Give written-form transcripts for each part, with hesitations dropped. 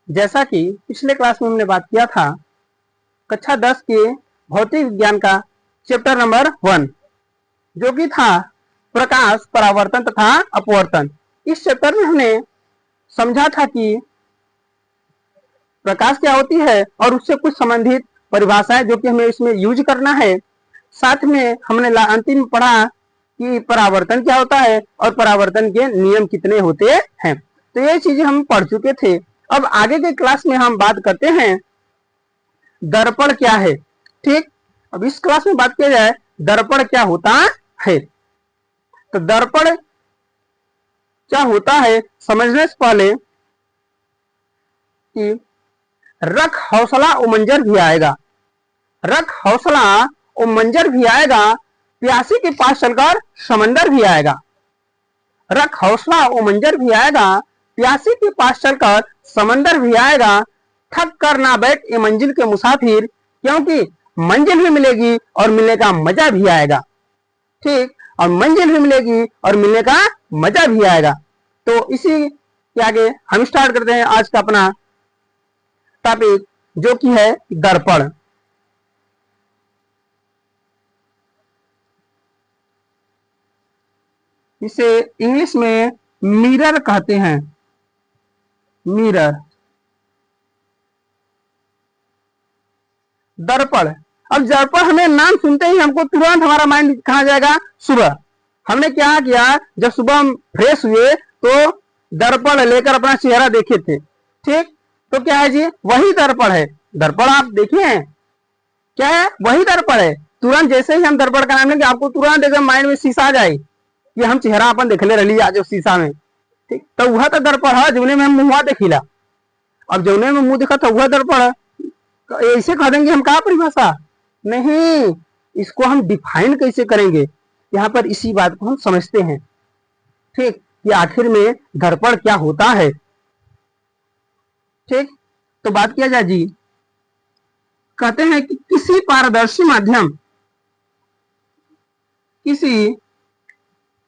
जैसा कि पिछले क्लास में हमने बात किया था, कक्षा 10 के भौतिक विज्ञान का चैप्टर नंबर 1 जो कि था प्रकाश, परावर्तन तथा अपवर्तन। इस चैप्टर में हमने समझा था कि प्रकाश क्या होती है और उससे कुछ संबंधित परिभाषाएं जो कि हमें इसमें यूज करना है। साथ में हमने अंतिम में पढ़ा कि परावर्तन क्या होता है और परावर्तन के नियम कितने होते हैं। तो ये चीजें हम पढ़ चुके थे। अब आगे के क्लास में हम बात करते हैं दर्पण क्या है। ठीक, अब इस क्लास में बात किया जाए दर्पण क्या होता है। तो दर्पण क्या होता है समझने से पहले कि रख हौसला उमंजर भी आएगा, रख हौसला उमंजर भी आएगा, प्यासी के पास चलकर समंदर भी आएगा। रख हौसला उमंजर भी आएगा, प्यासी के पास चलकर समंदर भी आएगा। थक कर ना बैठ ये मंजिल के मुसाफिर, क्योंकि मंजिल भी मिलेगी और मिलने का मजा भी आएगा। ठीक, और मंजिल भी मिलेगी और मिलने का मजा भी आएगा। तो इसी के आगे हम स्टार्ट करते हैं आज का अपना टॉपिक जो कि है दर्पण। इसे इंग्लिश में मिरर कहते हैं, मिरर। दर्पण, अब दर्पण हमें नाम सुनते ही हमको तुरंत हमारा माइंड कहाँ जाएगा, सुबह। हमने क्या किया, जब सुबह हम फ्रेश हुए तो दर्पण लेकर अपना चेहरा देखे थे। ठीक, तो क्या है जी, वही दर्पण है। दर्पण आप देखे हैं, क्या है, वही दर्पण है। तुरंत जैसे ही हम दर्पण का नाम लेंगे आपको तुरंत एकदम माइंड में शीशा आ जाए कि हम चेहरा अपन देखले रही आज शीशा में। ठीक, तो वह तो दर्पण है जौने में हम मुंह देखिला। अब जौने में मुंह देखा था वह दर्पण है। ऐसे कह देंगे हम क्या परिभाषा, नहीं, इसको हम डिफाइन कैसे करेंगे, यहाँ पर इसी बात को हम समझते हैं। ठीक, कि आखिर में दर्पण क्या होता है। ठीक, तो बात किया जाए जी, कहते हैं कि किसी पारदर्शी माध्यम, किसी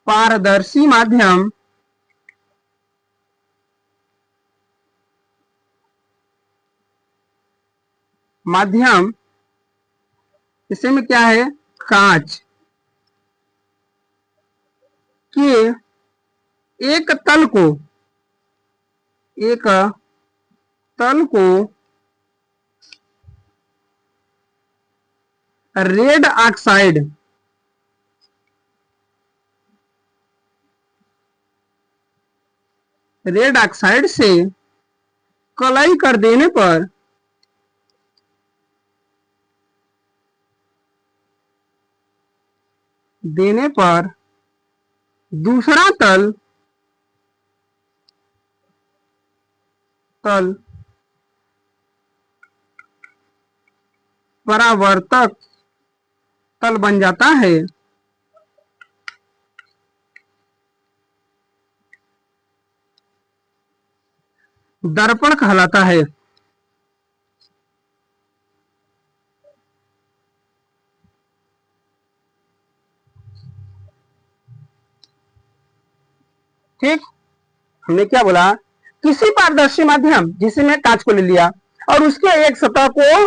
पारदर्शी माध्यम माध्यम इसे में क्या है, कांच के एक तल को रेड ऑक्साइड से कलई कर देने पर दूसरा तल परावर्तक तल बन जाता है। दर्पण कहलाता है। ठीक, हमने क्या बोला, किसी पारदर्शी माध्यम जिसे मैं कांच को ले लिया और उसके एक सतह को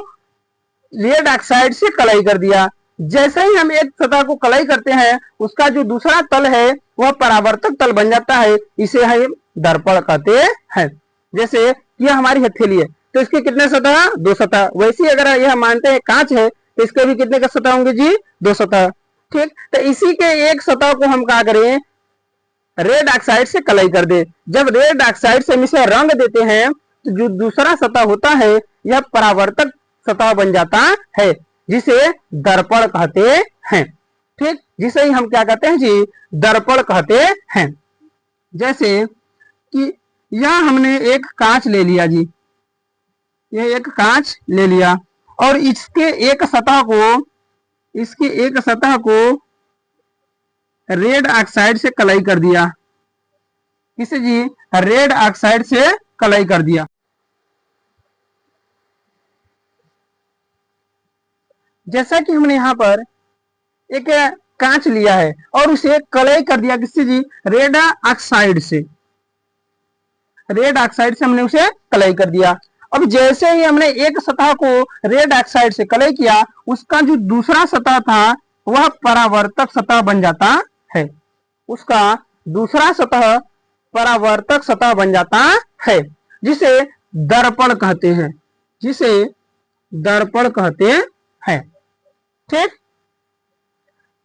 रेड ऑक्साइड से कलई कर दिया। जैसे ही हम एक सतह को कलई करते हैं उसका जो दूसरा तल है वह परावर्तक तल बन जाता है। इसे हम दर्पण कहते हैं। जैसे यह हमारी हथेली है तो इसके कितने सतह, 2 सतह। वैसे ही अगर यह मानते हैं कांच है तो इसके भी कितने का सतह होंगे जी, 2 सतह। ठीक, तो इसी के एक सतह को हम क्या करें, रेड ऑक्साइड से कलई कर दे। जब रेड ऑक्साइड से हम इसे रंग देते हैं तो जो दूसरा सतह होता है यह परावर्तक सतह बन जाता है, जिसे दर्पण कहते हैं। ठीक, जिसे ही हम क्या कहते हैं जी, दर्पण कहते हैं। जैसे कि यह हमने एक कांच ले लिया जी, यह एक कांच ले लिया और इसके एक सतह को रेड ऑक्साइड से कलई कर दिया। किसे जी, रेड ऑक्साइड से कलई कर दिया। जैसा कि हमने यहाँ पर एक कांच लिया है और उसे कलई कर दिया, किससे जी, रेड ऑक्साइड से। रेड ऑक्साइड से हमने उसे कलई कर दिया। अब जैसे ही हमने एक सतह को रेड ऑक्साइड से कलई किया, उसका जो दूसरा सतह था वह परावर्तक सतह बन जाता है। उसका दूसरा सतह परावर्तक सतह बन जाता है, जिसे दर्पण कहते हैं, जिसे दर्पण कहते हैं। ठीक,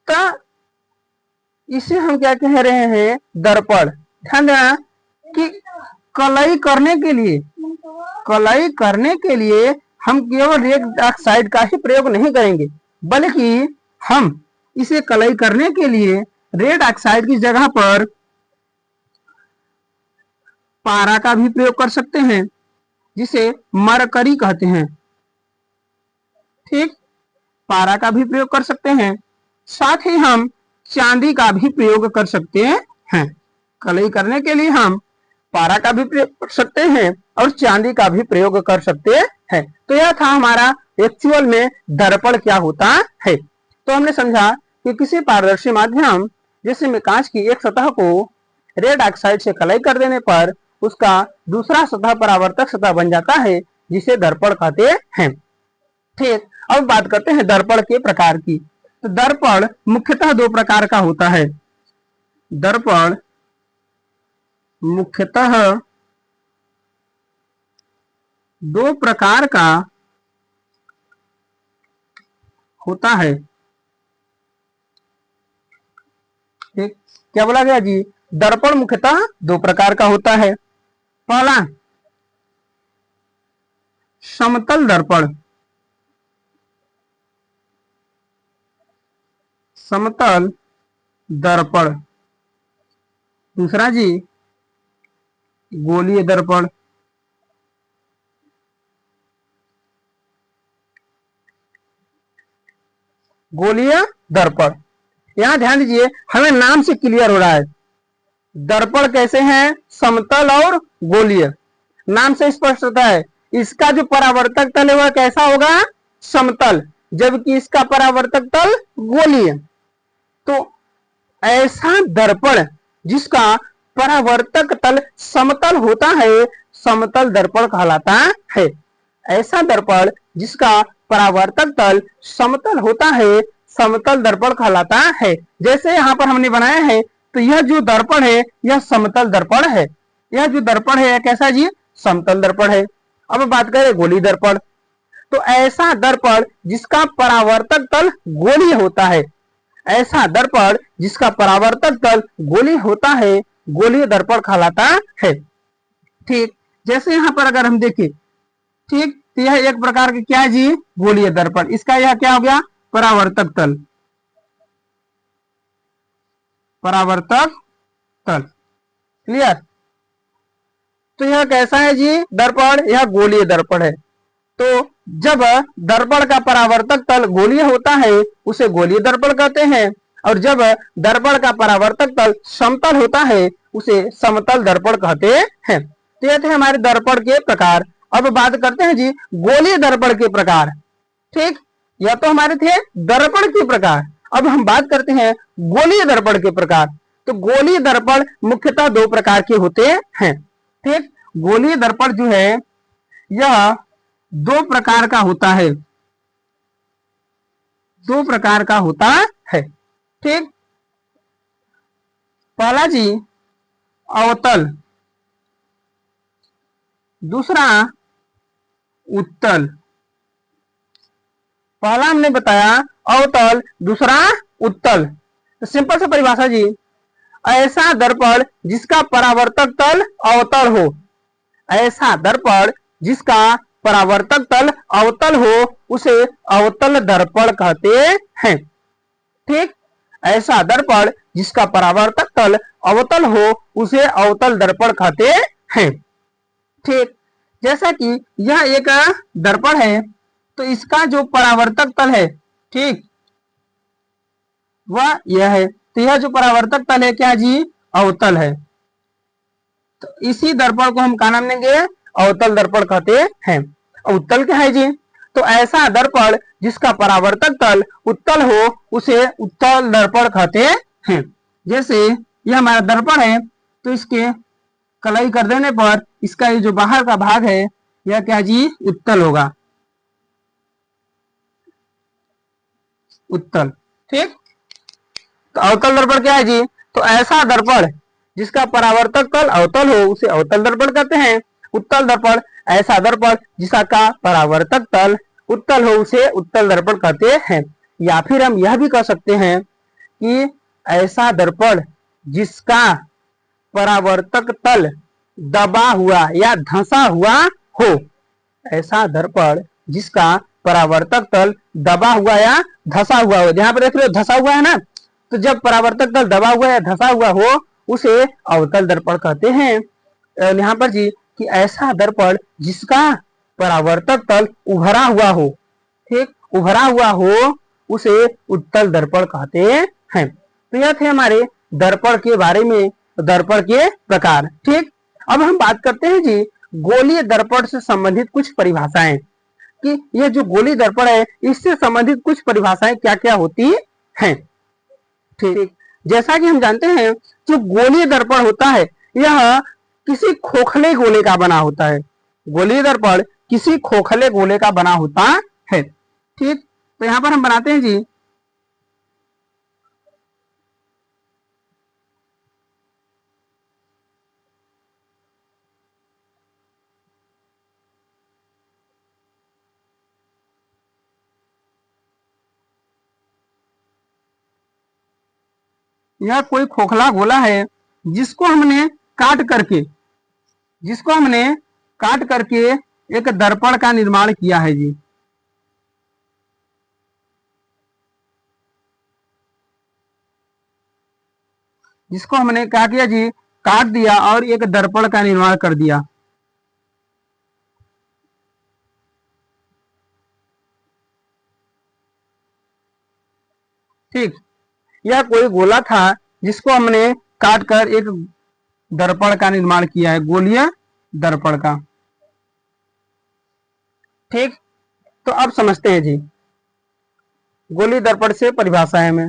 तो इसे हम क्या कह रहे हैं, दर्पण। ध्यान देना कि कलई करने के लिए हम केवल रेड ऑक्साइड का ही प्रयोग नहीं करेंगे, बल्कि हम इसे कलई करने के लिए रेड ऑक्साइड की जगह पर पारा का भी प्रयोग कर सकते हैं, जिसे मरकरी कहते हैं। ठीक, पारा का भी प्रयोग कर सकते हैं। साथ ही हम चांदी का भी प्रयोग कर सकते हैं। कलई करने के लिए हम पारा का भी प्रयोग कर सकते हैं और चांदी का भी प्रयोग कर सकते हैं। तो यह था हमारा एक्चुअल में दर्पण क्या होता है। तो हमने समझा कि किसी पारदर्शी माध्यम जैसे में कांच की एक सतह को रेड ऑक्साइड से कलई कर देने पर उसका दूसरा सतह परावर्तक सतह बन जाता है, जिसे दर्पण कहते हैं। ठीक, अब बात करते हैं दर्पण के प्रकार की। तो दर्पण मुख्यतः दो प्रकार का होता है। दर्पण मुख्यतः दो प्रकार का होता है। ठीक, क्या बोला गया जी, दर्पण मुख्यतः दो प्रकार का होता है। पहला समतल दर्पण, समतल दर्पण। दूसरा जी गोलीय दर्पण। गोलीय दर्पण, यहां ध्यान दीजिए, हमें नाम से क्लियर हो रहा है दर्पण कैसे हैं, समतल और गोलीय। नाम से स्पष्ट होता है इसका जो परावर्तक तल है वह कैसा होगा, समतल, जबकि इसका परावर्तक तल गोलीय। तो ऐसा दर्पण जिसका परावर्तक तल समतल होता है, समतल दर्पण कहलाता है। ऐसा दर्पण जिसका परावर्तक तल समतल होता है, समतल दर्पण कहलाता है। जैसे यहाँ पर हमने बनाया है, तो यह जो दर्पण है यह समतल दर्पण है। यह जो दर्पण है यह कैसा जी, समतल दर्पण है। अब बात करें गोलीय दर्पण। तो ऐसा दर्पण जिसका परावर्तक तल गोलीय होता है, ऐसा दर्पण जिसका परावर्तक तल गोलीय होता है, गोलीय दर्पण कहलाता है। ठीक, जैसे यहाँ पर अगर हम देखें, ठीक, तो यह एक प्रकार का क्या है जी, गोलीय दर्पण। इसका यह क्या हो गया, परावर्तक तल, परावर्तक तल। क्लियर। तो यह कैसा है जी दर्पण, यह गोलीय दर्पण है। तो जब दर्पण का परावर्तक तल गोलीय होता है उसे गोलीय दर्पण कहते हैं, और जब दर्पण का परावर्तक तल समतल होता है उसे समतल दर्पण कहते हैं। तो ये थे हमारे दर्पण के प्रकार। अब बात करते हैं जी गोलीय दर्पण के प्रकार। ठीक, यह तो हमारे थे दर्पण के प्रकार। अब हम बात करते हैं गोलीय दर्पण के प्रकार। तो गोलीय दर्पण मुख्यतः दो प्रकार के होते हैं। ठीक, गोलीय दर्पण जो है यह दो प्रकार का होता है, दो प्रकार का होता है। ठीक, पहला जी अवतल, दूसरा उत्तल। पहला हमने बताया अवतल, दूसरा उत्तल। तो सिंपल से परिभाषा जी, ऐसा दर्पण जिसका परावर्तक तल अवतल हो, ऐसा दर्पण जिसका परावर्तक तल अवतल हो उसे अवतल दर्पण कहते हैं। ठीक, ऐसा दर्पण जिसका परावर्तक तल अवतल हो उसे अवतल दर्पण कहते हैं। ठीक, जैसा कि यह एक दर्पण है, तो इसका जो परावर्तक तल है, ठीक, वह यह है। तो यह जो परावर्तक तल है क्या जी, अवतल है। तो इसी दर्पण को हम क्या नाम देंगे, अवतल दर्पण कहते हैं। उत्तल क्या है जी, तो ऐसा दर्पण जिसका परावर्तक तल उत्तल हो उसे उत्तल दर्पण कहते हैं। जैसे यह हमारा दर्पण है, तो इसके कलाई कर देने पर इसका ये जो बाहर का भाग है यह क्या जी, उत्तल होगा, उत्तल। ठीक, तो अवतल दर्पण क्या है जी, तो ऐसा दर्पण जिसका परावर्तक तल अवतल हो उसे अवतल दर्पण कहते हैं। उत्तल दर्पण ऐसा दर्पण जिसका परावर्तक तल उत्तल हो उसे उत्तल दर्पण कहते हैं। या फिर हम यह भी कह सकते हैं कि ऐसा दर्पण जिसका परावर्तक तल दबा हुआ या धंसा हुआ हो, ऐसा दर्पण जिसका परावर्तक तल दबा हुआ या धंसा हुआ हो। जहां पर देख रहे हो धंसा हुआ है ना, तो जब परावर्तक तल दबा हुआ या धंसा हुआ हो उसे अवतल दर्पण कहते हैं। यहाँ पर जी कि ऐसा दर्पण जिसका परावर्तक तल उभरा हुआ हो, ठीक, उभरा हुआ हो उसे उत्तल दर्पण कहते हैं। तो यह थे हमारे दर्पण के बारे में, दर्पण के प्रकार। ठीक, अब हम बात करते हैं जी गोलीय दर्पण से संबंधित कुछ परिभाषाएं, कि यह जो गोलीय दर्पण है इससे संबंधित कुछ परिभाषाएं क्या क्या होती हैं। ठीक, जैसा कि हम जानते हैं जो गोलीय दर्पण होता है यह किसी खोखले गोले का बना होता है। गोलीय दर्पण किसी खोखले गोले का बना होता है। ठीक, तो यहां पर हम बनाते हैं जी यह कोई खोखला गोला है जिसको हमने काट करके जिसको हमने काट करके एक दर्पण का निर्माण किया है जी। जिसको हमने क्या किया जी, काट दिया और एक दर्पण का निर्माण कर दिया। ठीक, यह कोई गोला था जिसको हमने काट कर एक दर्पण का निर्माण किया है, गोलीय दर्पण का। ठीक, तो अब समझते हैं जी गोली दर्पण से परिभाषाएं में।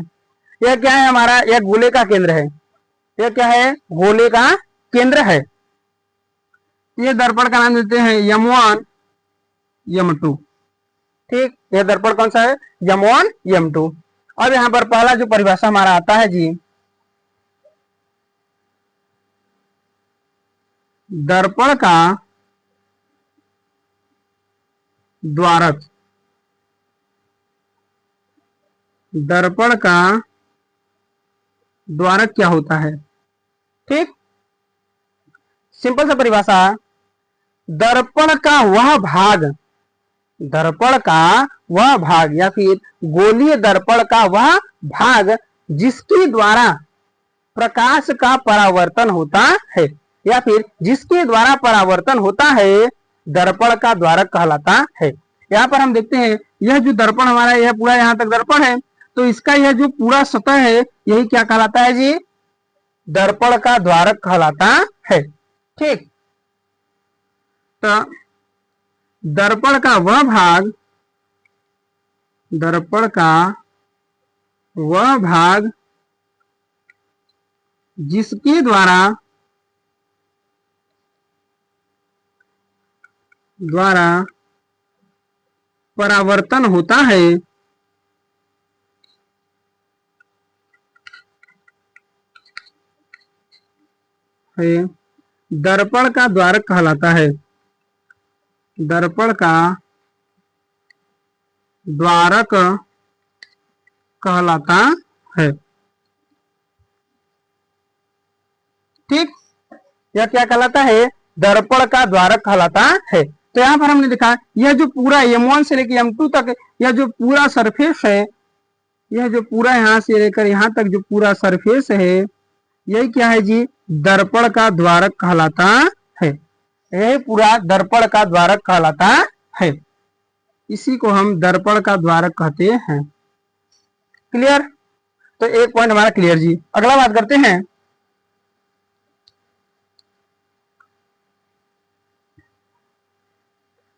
यह क्या है, हमारा यह गोले का केंद्र है। यह क्या है, गोले का केंद्र है। ये दर्पण का नाम देते हैं यम1 यम2। ठीक, यह दर्पण कौन सा है, यम1 यम2। अब यहां पर पहला जो परिभाषा हमारा आता है जी, दर्पण का द्वारक। दर्पण का द्वारक क्या होता है। ठीक, सिंपल सा परिभाषा, दर्पण का वह भाग, दर्पण का वह भाग या फिर गोलीय दर्पण का वह भाग जिसके द्वारा प्रकाश का परावर्तन होता है, या फिर जिसके द्वारा परावर्तन होता है दर्पण का द्वारक कहलाता है। यहाँ पर हम देखते हैं यह जो दर्पण हमारा यह पूरा यहाँ तक दर्पण है, तो इसका यह जो पूरा सतह है यही क्या कहलाता है जी, दर्पण का द्वारक कहलाता है। ठीक, तो दर्पण का वह भाग, दर्पण का वह भाग जिसके द्वारा परावर्तन होता है दर्पण का द्वारक कहलाता है। दर्पण का द्वारक कहलाता है। ठीक, यह क्या कहलाता है, दर्पण का द्वारक कहलाता है। तो यहाँ पर हमने देखा यह जो पूरा M1 से लेकर M2 तक यह जो पूरा सरफेस है, यह जो पूरा यहाँ से लेकर यहाँ तक जो पूरा सरफेस है यही क्या है जी, दर्पण का द्वारक कहलाता है। यही पूरा दर्पण का द्वारक कहलाता है। इसी को हम दर्पण का द्वारक कहते हैं। क्लियर, तो एक पॉइंट हमारा क्लियर जी। अगला बात करते हैं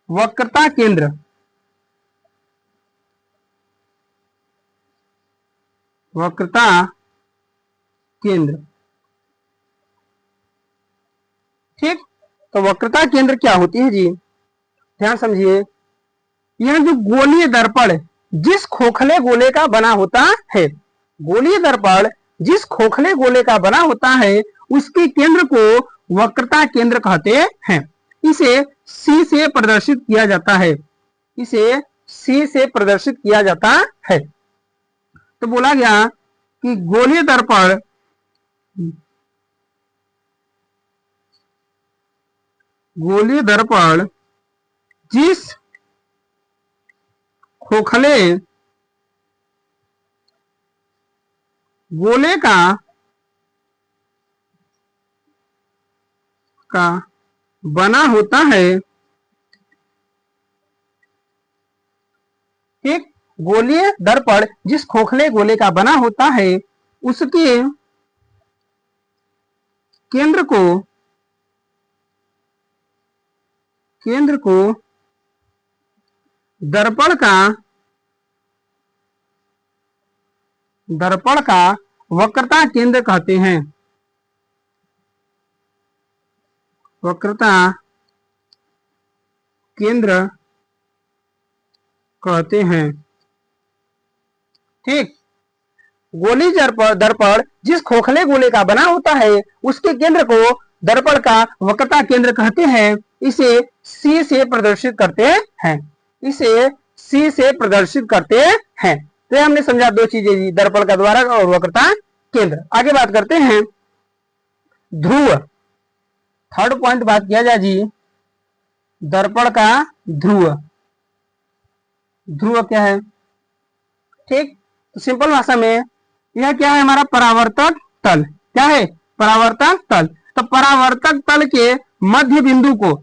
वक्रता केंद्र। वक्रता केंद्र, ठीक, तो वक्रता केंद्र क्या होती है जी, ध्यान समझिए। यह जो गोलीय दर्पण जिस खोखले गोले का बना होता है, गोलीय दर्पण जिस खोखले गोले का बना होता है उसके केंद्र को वक्रता केंद्र कहते हैं। इसे सी से प्रदर्शित किया जाता है, इसे सी से प्रदर्शित किया जाता है। तो बोला गया कि गोलीय दर्पण जिस खोखले गोले का बना होता है, ठीक, गोलीय दर्पण जिस खोखले गोले का बना होता है उसके केंद्र को दर्पण का वक्रता केंद्र कहते हैं, वक्रता केंद्र कहते हैं। ठीक, गोली दर्पण जिस खोखले गोले का बना होता है उसके केंद्र को दर्पण का वक्रता केंद्र कहते हैं। इसे सी से प्रदर्शित करते हैं, इसे सी से प्रदर्शित करते हैं। तो हमने समझा दो चीजें जी, दर्पण का द्वारक और वक्रता केंद्र। आगे बात करते हैं ध्रुव, थर्ड पॉइंट बात किया जाए जी, दर्पण का ध्रुव। ध्रुव क्या है, ठीक, तो सिंपल भाषा में यह क्या है, हमारा परावर्तक तल। क्या है, परावर्तक तल। तो परावर्तक तल के मध्य बिंदु को,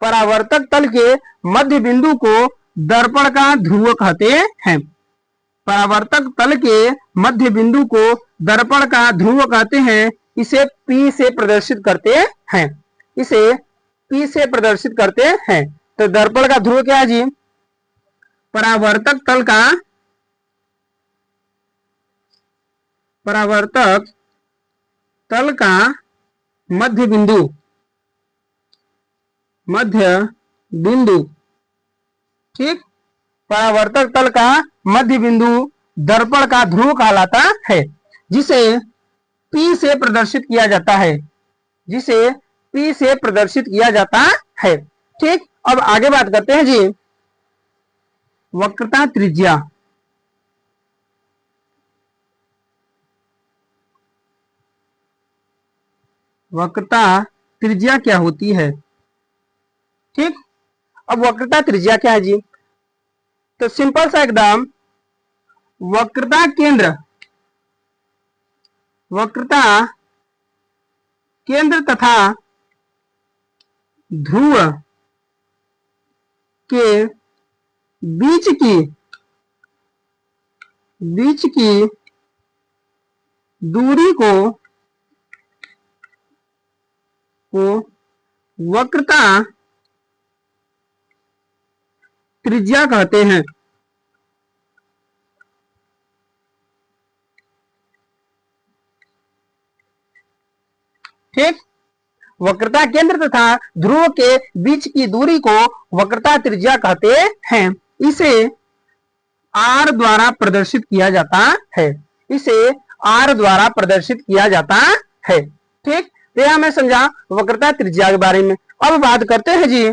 परावर्तक तल के मध्य बिंदु को दर्पण का ध्रुव कहते हैं। परावर्तक तल के मध्य बिंदु को दर्पण का ध्रुव कहते हैं। इसे P से प्रदर्शित करते हैं, इसे P से प्रदर्शित करते हैं। तो दर्पण का ध्रुव क्या है जी, परावर्तक तल का मध्य बिंदु, ठीक, परावर्तक तल का मध्य बिंदु दर्पण का ध्रुव कहलाता है, जिसे P से प्रदर्शित किया जाता है, जिसे P से प्रदर्शित किया जाता है। ठीक, अब आगे बात करते हैं जी वक्रता त्रिज्या। वक्रता त्रिज्या क्या होती है, ठीक, अब वक्रता त्रिज्या क्या है जी, तो सिंपल सा एकदम, वक्रता केंद्र तथा ध्रुव के बीच की दूरी को वक्रता त्रिज्या कहते हैं। ठीक, वक्रता केंद्र तथा ध्रुव के बीच की दूरी को वक्रता त्रिज्या कहते हैं। इसे R द्वारा प्रदर्शित किया जाता है, इसे R द्वारा प्रदर्शित किया जाता है। ठीक, तो यह हमें समझा वक्रता त्रिज्या के बारे में। अब बात करते हैं जी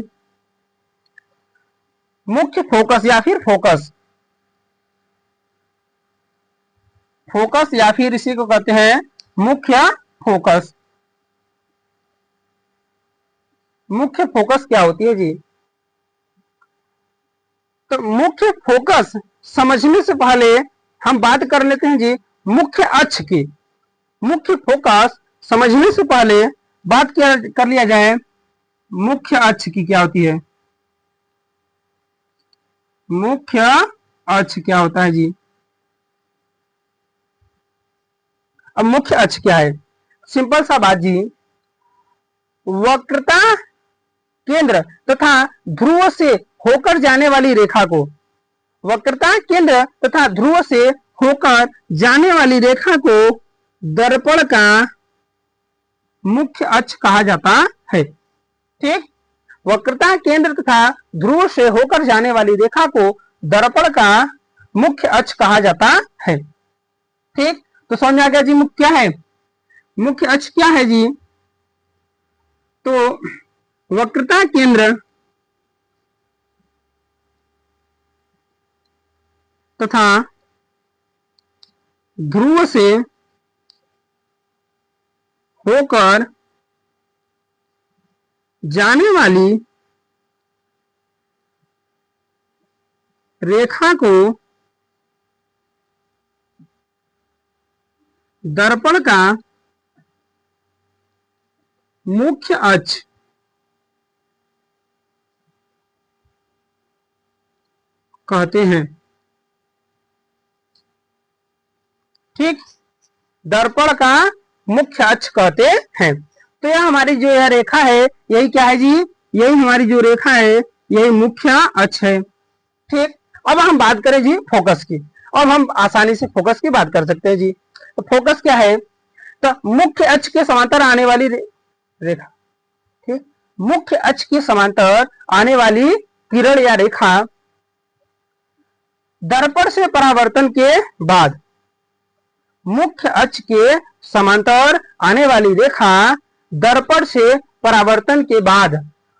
मुख्य फोकस या फिर फोकस या फिर इसी को कहते हैं मुख्य फोकस। मुख्य फोकस क्या होती है जी, तो मुख्य फोकस समझने से पहले हम बात कर लेते हैं जी मुख्य अक्ष की। मुख्य फोकस समझने से पहले बात कर लिया जाए मुख्य अक्ष की क्या होती है। मुख्य अक्ष क्या होता है जी, अब मुख्य अक्ष क्या है, सिंपल सा बात जी, वक्रता केंद्र तथा ध्रुव से होकर जाने वाली रेखा को, वक्रता केंद्र तथा ध्रुव से होकर जाने वाली रेखा को दर्पण का मुख्य अक्ष कहा जाता है। ठीक, वक्रता केंद्र तथा ध्रुव से होकर जाने वाली रेखा को दर्पण का मुख्य अक्ष कहा जाता है। ठीक, तो समझ में आ गया जी मुख्य क्या है, मुख्य अक्ष क्या है जी। तो वक्रता केंद्र तथा ध्रुव से होकर जाने वाली रेखा को दर्पण का मुख्य अक्ष कहते हैं। ठीक, दर्पण का मुख्य अक्ष कहते हैं। तो यह हमारी जो यह रेखा है, यही क्या है जी, यही हमारी जो रेखा है यही मुख्य अक्ष है। ठीक, अब हम बात करें जी फोकस की। अब हम आसानी से फोकस की बात कर सकते हैं जी। तो फोकस क्या है, तो मुख्य अक्ष के समांतर आने वाली रेखा। ठीक, मुख्य अक्ष के समांतर आने वाली किरण या रेखा दर्पण से परावर्तन के बाद, मुख्य अक्ष के समांतर आने वाली रेखा दर्पण से परावर्तन के बाद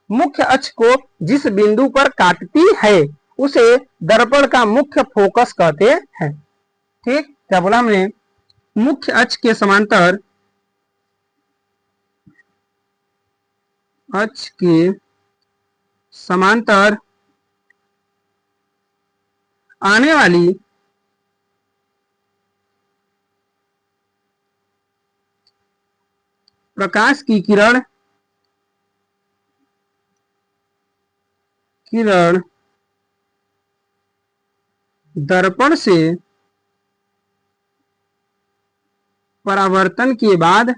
मुख्य अक्ष को जिस बिंदु पर काटती है उसे दर्पण का मुख्य फोकस कहते हैं। ठीक, क्या बोला हमने, मुख्य अक्ष के समांतर अक्ष के समांतर आने वाली प्रकाश की किरण दर्पण से परावर्तन के बाद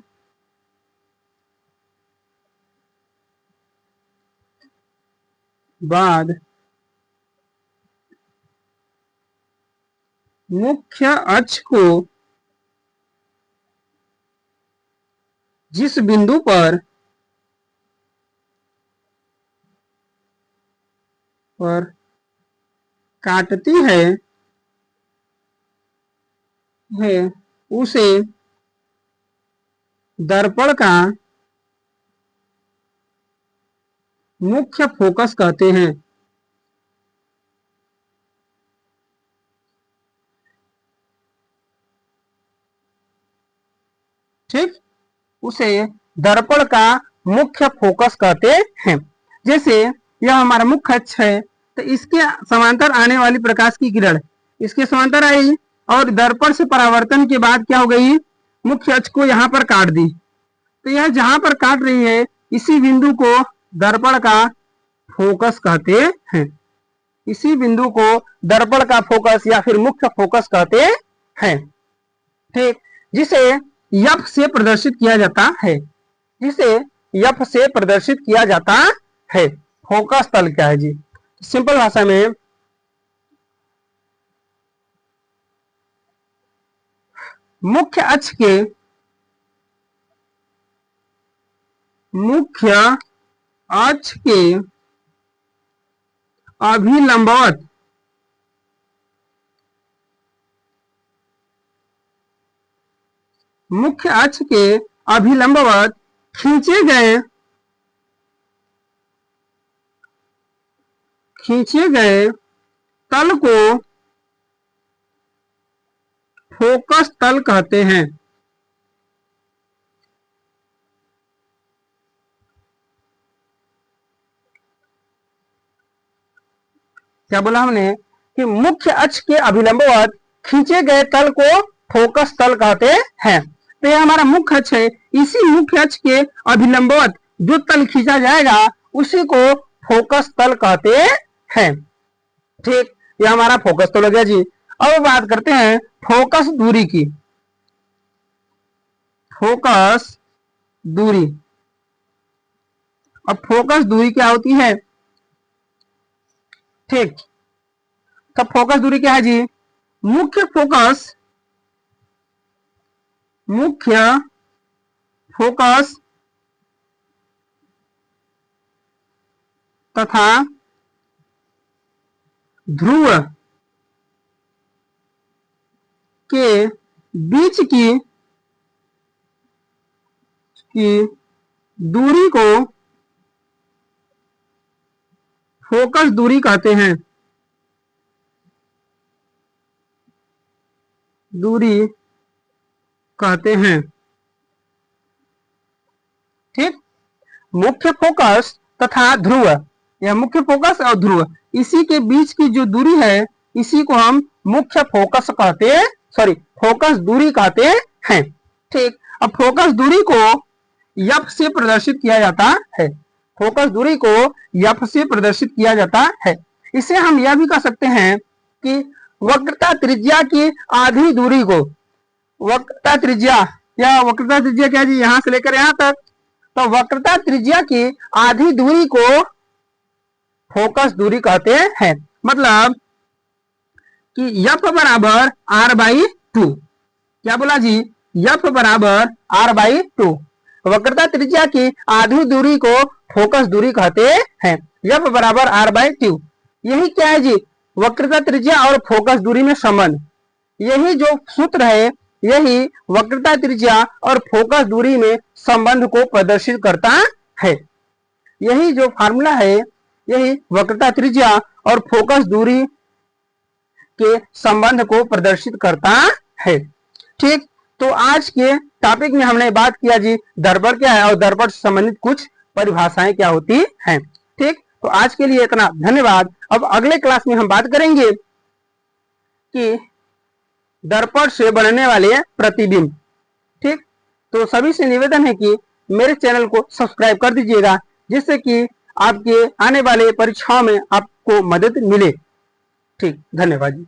मुख्य अक्ष को जिस बिंदु पर काटती है उसे दर्पण का मुख्य फोकस कहते हैं। ठीक, उसे दर्पण का मुख्य फोकस कहते हैं। जैसे यह हमारा मुख्य अक्ष है, तो इसके समांतर आने वाली प्रकाश की किरण इसके समांतर आई और दर्पण से परावर्तन के बाद क्या हो गई, मुख्य अक्ष को यहाँ पर काट दी। तो यह जहां पर काट रही है इसी बिंदु को दर्पण का फोकस कहते हैं। इसी बिंदु को दर्पण का फोकस या फिर मुख्य फोकस कहते हैं। ठीक, जिसे यफ से प्रदर्शित किया जाता है, जिसे यफ से प्रदर्शित किया जाता है। फोकस तल क्या है जी, सिंपल भाषा में मुख्य अक्ष के अभिलंबवत मुख्य अक्ष के अभिलंबवत खींचे गए तल को फोकस तल कहते हैं। क्या बोला हमने कि मुख्य अक्ष के अभिलंबवत खींचे गए तल को फोकस तल कहते हैं। तो यह हमारा मुख्य अक्ष है, इसी मुख्य अक्ष के अभिलंबवत जो तल खींचा जाएगा उसी को फोकस तल कहते हैं। ठीक, यह हमारा फोकस तल हो गया जी। अब बात करते हैं फोकस दूरी की। फोकस दूरी, अब फोकस दूरी क्या होती है। ठीक, तो फोकस दूरी क्या है जी, मुख्य फोकस तथा ध्रुव के बीच की दूरी को फोकस दूरी कहते हैं। दूरी कहते हैं। ठीक, मुख्य फोकस तथा ध्रुव, यह मुख्य फोकस और ध्रुव, इसी के बीच की जो दूरी है इसी को हम मुख्य फोकस कहते हैं, सॉरी फोकस दूरी कहते हैं। ठीक, अब फोकस दूरी को एफ से प्रदर्शित किया जाता है। फोकस दूरी को एफ से प्रदर्शित किया जाता है। इसे हम यह भी कह सकते हैं कि वक्रता त्रिज्या की आधी दूरी को, वक्रता त्रिज्या या वक्रता त्रिज्या क्या जी, यहां से लेकर यहां तक, तो वक्रता त्रिज्या की आधी दूरी को फोकस दूरी कहते हैं। मतलब कि एफ बराबर आर बाई टू, क्या बोला जी, एफ बराबर आर बाई टू, वक्रता त्रिज्या की आधी दूरी को फोकस दूरी कहते हैं। एफ बराबर आर बाई टू, यही क्या है जी, वक्रता त्रिज्या और फोकस दूरी में संबंध। यही जो सूत्र है, यही वक्रता त्रिज्या और फोकस दूरी में संबंध को प्रदर्शित करता है। यही जो फार्मूला है, यही वक्रता त्रिज्या और फोकस दूरी के संबंध को प्रदर्शित करता है। ठीक, तो आज के टॉपिक में हमने बात किया जी दर्पण क्या है और दर्पण से संबंधित कुछ परिभाषाएं क्या होती हैं। ठीक, तो आज के लिए इतना, धन्यवाद। अब अगले क्लास में हम बात करेंगे कि दर्पण से बनने वाले प्रतिबिंब। ठीक, तो सभी से निवेदन है कि मेरे चैनल को सब्सक्राइब कर दीजिएगा, जिससे कि आपके आने वाले परीक्षाओं में आपको मदद मिले। ठीक, धन्यवाद जी।